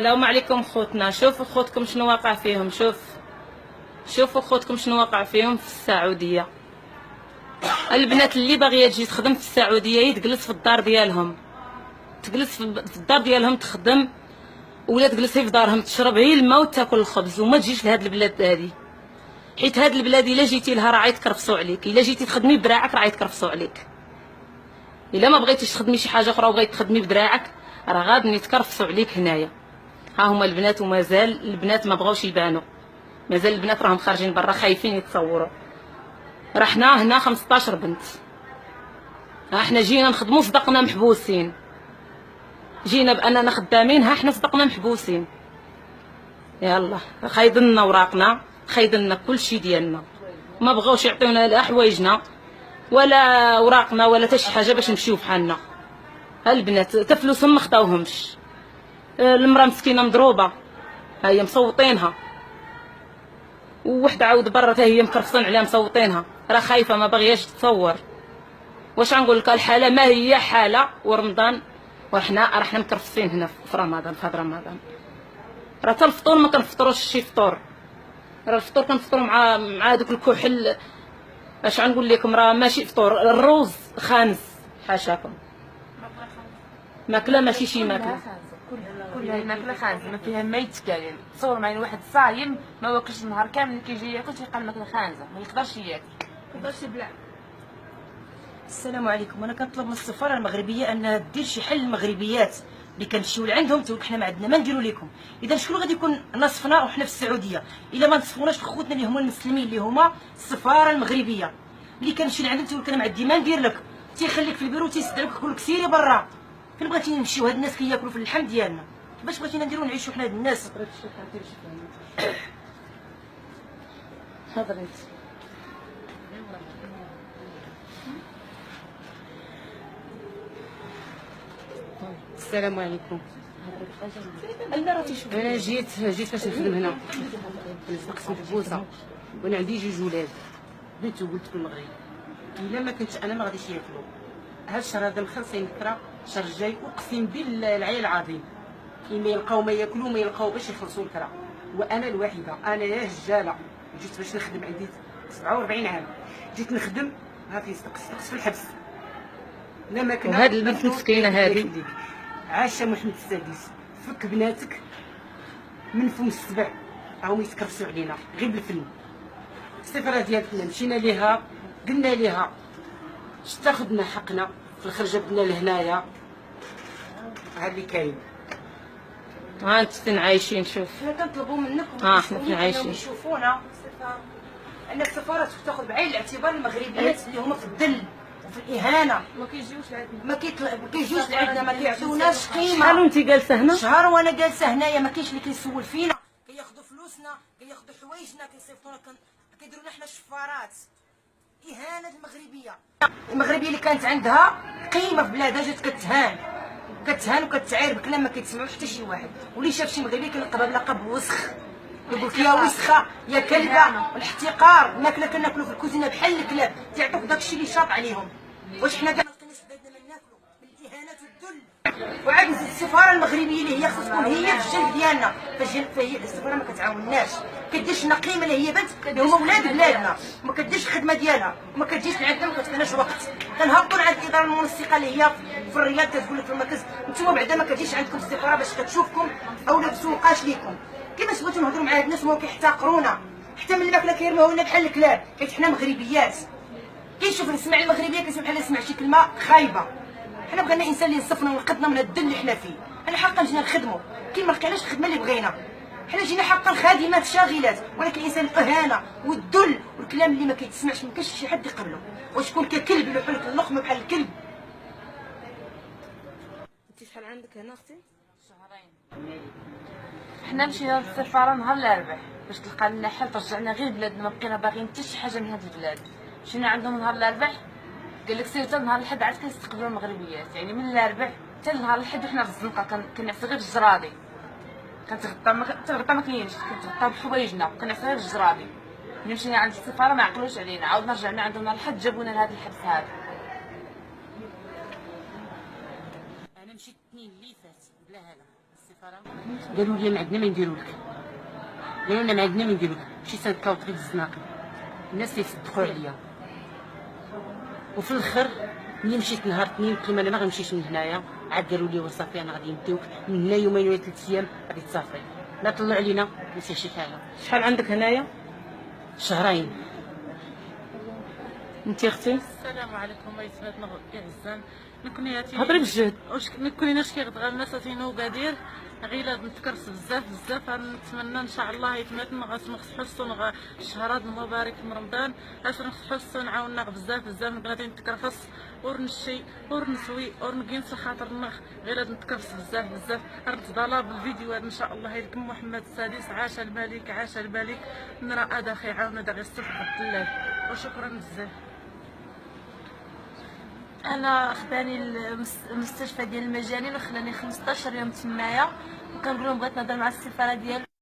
السلام عليكم خوتنا. شوفوا خوتكم شنو واقع فيهم. شوفوا خوتكم شنو واقع فيهم في السعوديه. البنات اللي باغيه تجي تخدم في السعوديه تجلس في الدار ديالهم، تجلس في الدار ديالهم تخدم، ولا تجلس في دارهم تشرب غير الماء وتاكل الخبز، وما تجيش لهاد البلاد هادي، حيت هاد البلاد الا جيتي لها راه غيتكرفسوا عليك. الا جيتي تخدمي بدراعك راه غيتكرفسوا عليك. الا ما بغيتيش تخدمي شي حاجه اخرى وبغيتي تخدمي بدراعك راه غادي يتكرفسوا عليك. هنايا ها هما البنات، ومازال البنات ما بغاوش يبانوا، مازال البنات راهم خارجين برا خايفين يتصوروا. راه حنا هنا 15 بنت، ها حنا جينا نخدموا صدقنا محبوسين، جينا باننا خدامين، ها حنا صدقنا محبوسين. يلا خايضنا وراقنا، خايضنا كلشي ديالنا، ما بغاوش يعطيونا لا حوايجنا ولا وراقنا ولا حتى شي حاجه باش نمشيو بحالنا. ها البنات حتى فلوسهم ما خداوهمش. المراه مسكينه مضروبه، ها هي مصوتينها، ووحده عاود برا حتى هي مكرفصين عليها مصوتينها، راه خايفه ما باغياش تصور. واش غنقول لك، الحاله ما هي حاله، ورمضان وحنا مكرفصين هنا في رمضان. في هذا رمضان راه حتى الفطور ما كنفطروش شي فطور، راه الفطور كنفطروا مع دوك الكحل. اش غنقول لكم، راه ماشي فطور، الروز خانز حاشاكم، ماكله ماشي شي ماكله، كلها الماكله خانزه ما فيها ما يتكلم. تصور معايا واحد صايم ما واكلش النهار كامل، اللي كيجي ياكل تيلقى الماكله خانزه ما يقدرش ياكل، ما يقدرش يبلع. السلام عليكم. انا كنطلب من السفاره المغربيه انها دير شي حل للمغربيات اللي كنمشيو لعندهم تقول حنا ما عندنا ما نديروا لكم. اذا شكون غادي يكون نصفنا وحنا في السعوديه؟ الا ما نصفوناش خوتنا اللي هما المسلمين اللي هما السفاره المغربيه، اللي كنمشي لعندهم تقول انا ما عندي ما ندير لك، تيخليك في البيرو تيسدعوك يقول لك سيري برا. فين بغيتي نمشيو؟ هاد الناس كياكلوا في اللحم ديالنا، كيفاش بغيتينا نديرو نعيشوا حنا هاد الناس؟ هضري السلام عليكم. انا انا جيت باش نخدم هنا نقسم محبوسه، وانا عندي جوج ولاد، بنت وولد في المغرب. الا ما كنتش انا ما غاديش ياكلوا. هاد الشهر هذا مخلصين الكرا، الشهر الجاي اقسم بالله العلي العظيم كيما يلقاو ما ياكلوا ما يلقاو باش يخلصوا الكرا. وانا الوحيده، انا يا هجاله جيت باش نخدم، عندي 47 عام جيت نخدم، ها في سقس في الحبس. لا ما كنا. وهاد البنت مسكينه هذه عاشه محمد السادس، فك بناتك من فم السبع راهم يتكرسوا علينا غير بالفن. السفاره ديالنا مشينا ليها قلنا ليها تاخذنا حقنا في الخرجه، بدنا لهنايا هاد اللي كاين. ها انت فين عايشين؟ شوف حنا كنطلبوا منكم حنا فين عايشين. يشوفونا ان السفاره تاخذ بعين الاعتبار المغربيات اللي هما في الذل وفي الاهانه، ما كيجيوش لعندنا، ما كيجيوش لعندنا، ما كيعطيوناش قيمه. شحال وانت جالسه هنا؟ شهر وانا جالسه هنايا، ما كاينش اللي كيسول فينا، كياخذوا فلوسنا، كياخذوا حوايجنا، كيصيفطونا، كيديروا لنا حنا شفارات. اهانه المغربيه، المغربيه اللي كانت عندها قيمه في بلادها جات كتهان وكتعاير بكلام ما كيتسمعوش حتى شي واحد. واللي شاف شي مغربي كيلقبها بلقب وسخ، يقول لك يا وسخه يا كلبه. والاحتقار، الماكله كناكلوا في الكوزينه بحال الكلاب، تيعطوك داكشي اللي شاط عليهم. واش حنا كاع ما لقيناش في بلادنا ما ناكلوا؟ من الاهانات والذل. وعاد السفاره المغربيه اللي هي خصها تكون هي في الجنب ديالنا، فهي السفاره ما كتعاونناش، كديرش لنا قيمه اللي هي بنت اللي هما ولاد بلادنا، وما كديرش الخدمه ديالها، وما كتجيش لعندنا، ما كتعطيناش وقت. كنهبطوا لعند الاداره المنسقه اللي هي في الرياض، كتقول لك في المركز نتوما بعدا ما كتجيش عندكم السفاره باش كتشوفكم او لا تسوقاش ليكم. كيفاش بغيتو نهضروا مع هاد الناس وهما كيحتقرونا؟ حتى من الماكله كيرميوها لنا بحال الكلاب، حيت حنا مغربيات. كيشوف نسمع المغربيه كيسمع بحال نسمع شي كلمه خايبه. حنا بغينا انسان اللي ينصفنا وينقذنا من الذل اللي حنا فيه. حنا حقا جينا نخدموا، كي ما لقيناش الخدمه اللي بغينا، حنا جينا حقا خادمات شاغلات، ولكن الانسان الاهانه والذل والكلام اللي ما كيتسمعش ما كاينش شي حد يقبله. وشكون ككلب يلوحوا لك اللقمه بحال الكلب. انت شحال عندك هنا اختي؟ شهرين. حنا مشينا للسفاره نهار الاربعاء باش تلقى لنا حل ترجعنا غير بلادنا، ما بقينا باغيين حتى شي حاجه من هاد البلاد. مشينا عندهم نهار الاربعاء، قال لك سير حتى نهار الاحد عاد كنستقبلوا المغربيات، يعني من الاربعاء حتى نهار الاحد وحنا في الزنقه كنعسى غير الجرادي، كنتغطى ما كاينش، كنتغطى بحوايجنا كنعسى غير الجرادي. ملي مشينا عند السفاره ما عقلوش علينا، عاودنا رجعنا عندهم نهار الاحد جابونا لهذا الحبس هذا. انا مشيت الاثنين اللي فات بلا هذا السفاره قالوا لي ما عندنا ما نديروا لك، قالوا لنا ما عندنا ما نديروا لك، مشيت نكاوط غير الزناقي، الناس يصدقوا عليا. وفي الاخر ملي مشيت نهار اثنين قلت لهم انا ما غنمشيش من هنايا، عاد قالوا لي وصافي انا غادي نديوك من هنا يومين ولا 3 ايام غادي تصافي، لا طلعوا علينا ما سير شي حاجه. شحال عندك هنايا؟ شهرين. انت اختي؟ السلام عليكم ايتماتنا عزان. نكونياتي هضري بجد. نكونيناش كيغدغ الناس تينو وقادير غير نتكرس بزاف بزاف. نتمنى ان شاء الله ايتماتنا غنفتحوا الصون الشهر هذا المبارك من رمضان، باش نفتحوا الصون عاونا بزاف بزاف. نبغي نتكرفص ورنشي ورنسوي ورنقينس خاطرنا غير نتكرفص بزاف بزاف. نتضالى بالفيديوهات ان شاء الله. يلكم محمد السادس، عاش الملك عاش الملك. نرى هذا خي عاونا داغي الصبح عبد الله، وشكرا بزاف. انا خداني المستشفى ديال المجانين وخلاني 15 يوم تمايا، وكنقول لهم بغيت نهضر مع السفاره ديال